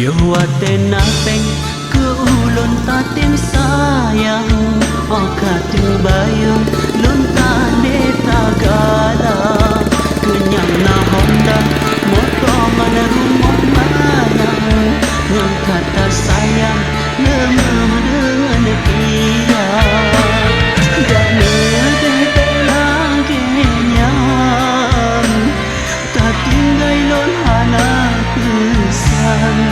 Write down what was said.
Biawate napeng ke ulun tatim sayang Okating bayang luntane tagala Kenyang na honda moto mana rumah mana Yang kata sayang lemah dengan ia Dan bebe lagi nyam Tak tinggal lon hana pesan